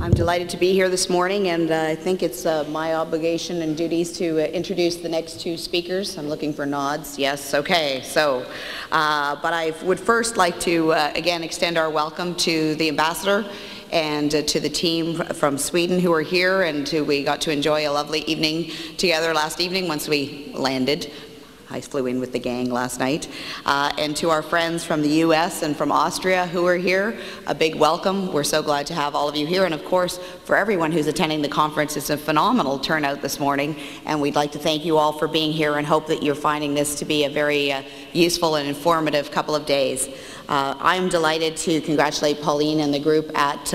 I'm delighted to be here this morning, and I think it's my obligation and duties to introduce the next two speakers. I'm looking for nods. Yes, okay. So, but I would first like to again extend our welcome to the ambassador and to the team from Sweden who are here, and we got to enjoy a lovely evening together last evening once we landed. I flew in with the gang last night. And to our friends from the US and from Austria who are here, a big welcome. We're so glad to have all of you here. And of course, for everyone who's attending the conference, it's a phenomenal turnout this morning. And we'd like to thank you all for being here and hope that you're finding this to be a very useful and informative couple of days. I'm delighted to congratulate Pauline and the group at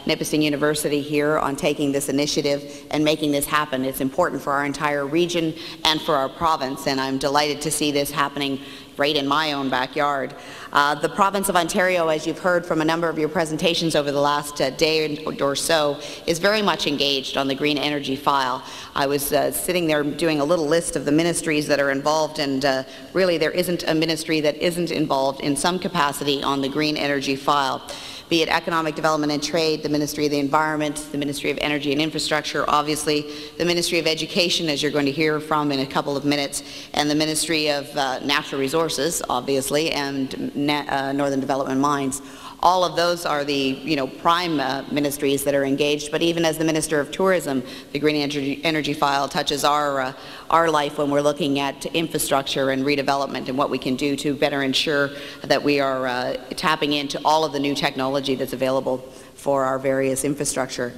Nipissing University here on taking this initiative and making this happen. It's important for our entire region and for our province, and I'm delighted to see this happening right in my own backyard. The province of Ontario, as you've heard from a number of your presentations over the last day or so, is very much engaged on the green energy file. I was sitting there doing a little list of the ministries that are involved, and really there isn't a ministry that isn't involved in some capacity on the green energy file. Be it Economic Development and Trade, the Ministry of the Environment, the Ministry of Energy and Infrastructure, obviously, the Ministry of Education, as you're going to hear from in a couple of minutes, and the Ministry of Natural Resources, obviously, and Northern Development Mines. All of those are the prime ministries that are engaged, but even as the Minister of Tourism, the green energy file touches our life when we're looking at infrastructure and redevelopment and what we can do to better ensure that we are tapping into all of the new technology that's available for our various infrastructure.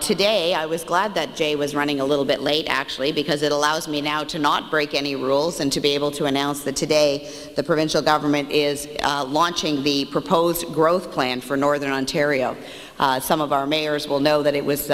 Today, I was glad that Jay was running a little bit late, actually, because it allows me now to not break any rules and to be able to announce that today the provincial government is launching the proposed growth plan for Northern Ontario. Some of our mayors will know that it was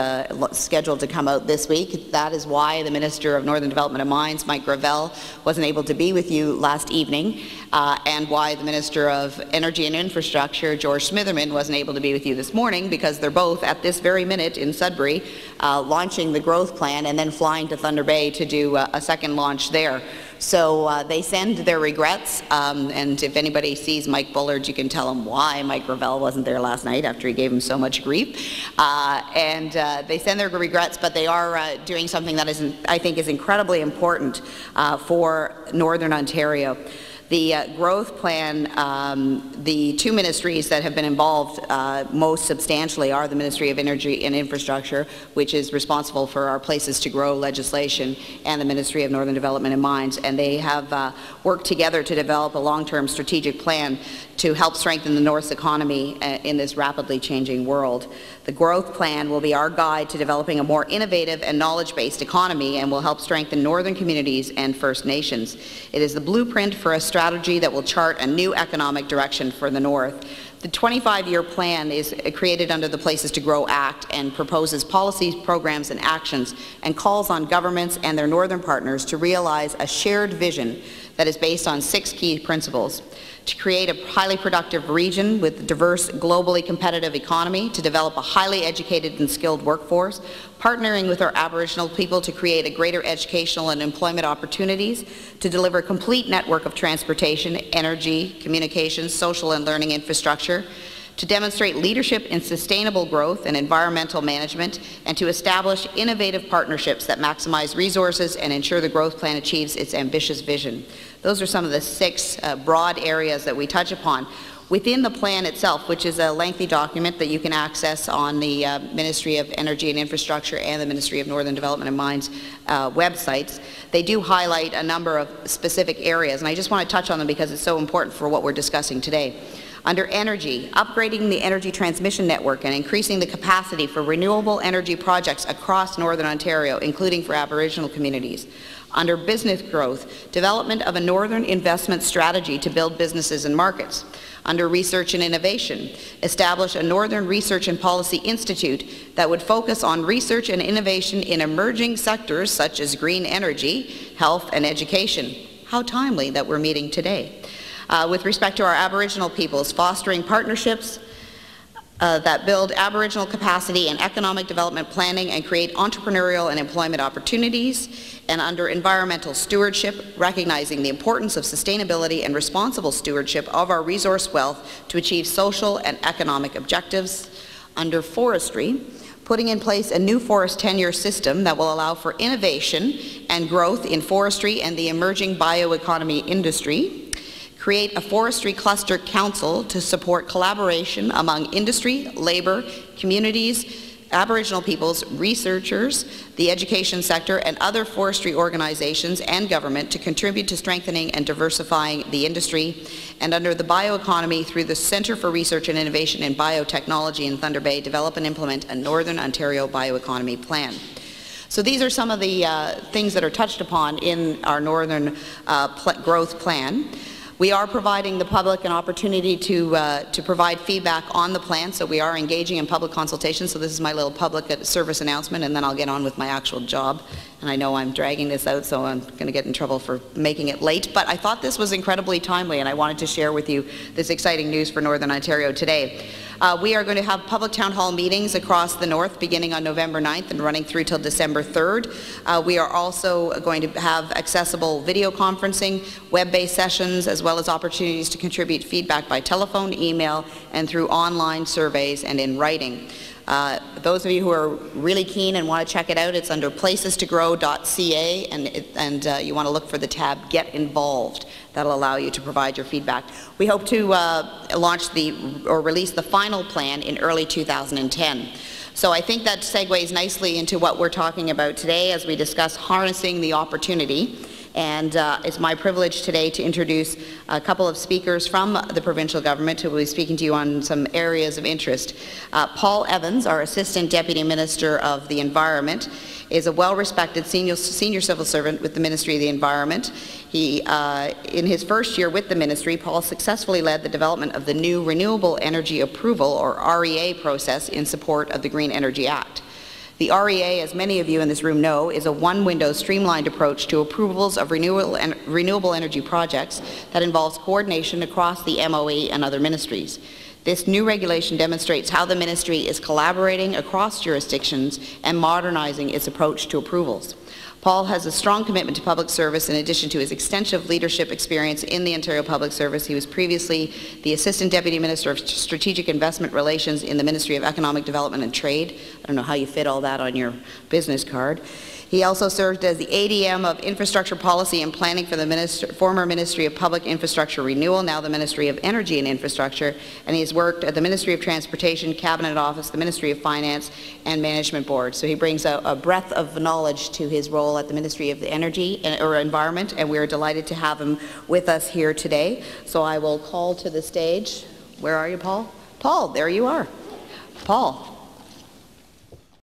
scheduled to come out this week. That is why the Minister of Northern Development and Mines, Mike Gravel, wasn't able to be with you last evening, and why the Minister of Energy and Infrastructure, George Smitherman, wasn't able to be with you this morning, because they're both at this very minute in Sudbury launching the growth plan and then flying to Thunder Bay to do a second launch there. So they send their regrets, and if anybody sees Mike Bullard, you can tell him why Mike Gravel wasn't there last night after he gave him so much grief. They send their regrets, but they are doing something that I think is incredibly important for Northern Ontario. The growth plan, the two ministries that have been involved most substantially are the Ministry of Energy and Infrastructure, which is responsible for our Places to Grow legislation, and the Ministry of Northern Development and Mines. And they have worked together to develop a long-term strategic plan to help strengthen the North's economy in this rapidly changing world. The growth plan will be our guide to developing a more innovative and knowledge-based economy, and will help strengthen northern communities and First Nations. It is the blueprint for a strategy that will chart a new economic direction for the North. The 25-year plan is created under the Places to Grow Act and proposes policies, programs and actions, and calls on governments and their northern partners to realize a shared vision that is based on 6 key principles: to create a highly productive region with a diverse, globally competitive economy, to develop a highly educated and skilled workforce, partnering with our Aboriginal people to create a greater educational and employment opportunities, to deliver a complete network of transportation, energy, communications, social and learning infrastructure, to demonstrate leadership in sustainable growth and environmental management, and to establish innovative partnerships that maximize resources and ensure the growth plan achieves its ambitious vision. Those are some of the 6 broad areas that we touch upon. Within the plan itself, which is a lengthy document that you can access on the Ministry of Energy and Infrastructure and the Ministry of Northern Development and Mines websites, they do highlight a number of specific areas, and I just want to touch on them because it's so important for what we're discussing today. Under energy, upgrading the energy transmission network and increasing the capacity for renewable energy projects across Northern Ontario, including for Aboriginal communities. Under business growth, development of a northern investment strategy to build businesses and markets. Under research and innovation, establish a Northern Research and Policy Institute that would focus on research and innovation in emerging sectors such as green energy, health and education. How timely that we're meeting today. With respect to our Aboriginal peoples, fostering partnerships that build Aboriginal capacity and economic development planning and create entrepreneurial and employment opportunities. And under environmental stewardship, recognizing the importance of sustainability and responsible stewardship of our resource wealth to achieve social and economic objectives. Under forestry, putting in place a new forest tenure system that will allow for innovation and growth in forestry and the emerging bioeconomy industry, create a forestry cluster council to support collaboration among industry, labor, communities, Aboriginal peoples, researchers, the education sector, and other forestry organizations and government to contribute to strengthening and diversifying the industry, and under the bioeconomy through the Centre for Research and Innovation in Biotechnology in Thunder Bay, develop and implement a Northern Ontario bioeconomy plan. So these are some of the things that are touched upon in our Northern Growth Plan. We are providing the public an opportunity to provide feedback on the plan, so we are engaging in public consultation. So this is my little public service announcement, and then I'll get on with my actual job. And I know I'm dragging this out, so I'm going to get in trouble for making it late. But I thought this was incredibly timely, and I wanted to share with you this exciting news for Northern Ontario today. We are going to have public town hall meetings across the north beginning on November 9th and running through till December 3rd. We are also going to have accessible video conferencing, web-based sessions, as well as opportunities to contribute feedback by telephone, email, and through online surveys and in writing. Those of you who are really keen and want to check it out, it's under placestogrowca, and you want to look for the tab Get Involved. That'll allow you to provide your feedback. We hope to release the final plan in early 2010. So I think that segues nicely into what we're talking about today as we discuss harnessing the opportunity. And it's my privilege today to introduce a couple of speakers from the provincial government who will be speaking to you on some areas of interest. Paul Evans, our Assistant Deputy Minister of the Environment, is a well-respected senior civil servant with the Ministry of the Environment. In his first year with the ministry, Paul successfully led the development of the new Renewable Energy Approval, or REA, process in support of the Green Energy Act. The REA, as many of you in this room know, is a one-window streamlined approach to approvals of renewable energy projects that involves coordination across the MOE and other ministries. This new regulation demonstrates how the ministry is collaborating across jurisdictions and modernizing its approach to approvals. Paul has a strong commitment to public service in addition to his extensive leadership experience in the Ontario Public Service. He was previously the Assistant Deputy Minister of Strategic Investment Relations in the Ministry of Economic Development and Trade. I don't know how you fit all that on your business card. He also served as the ADM of Infrastructure Policy and Planning for the former Ministry of Public Infrastructure Renewal, now the Ministry of Energy and Infrastructure, and he's worked at the Ministry of Transportation, Cabinet Office, the Ministry of Finance, and Management Board. So he brings a breadth of knowledge to his role at the Ministry of the Energy or Environment, and we're delighted to have him with us here today. So I will call to the stage. Where are you, Paul? Paul, there you are. Paul.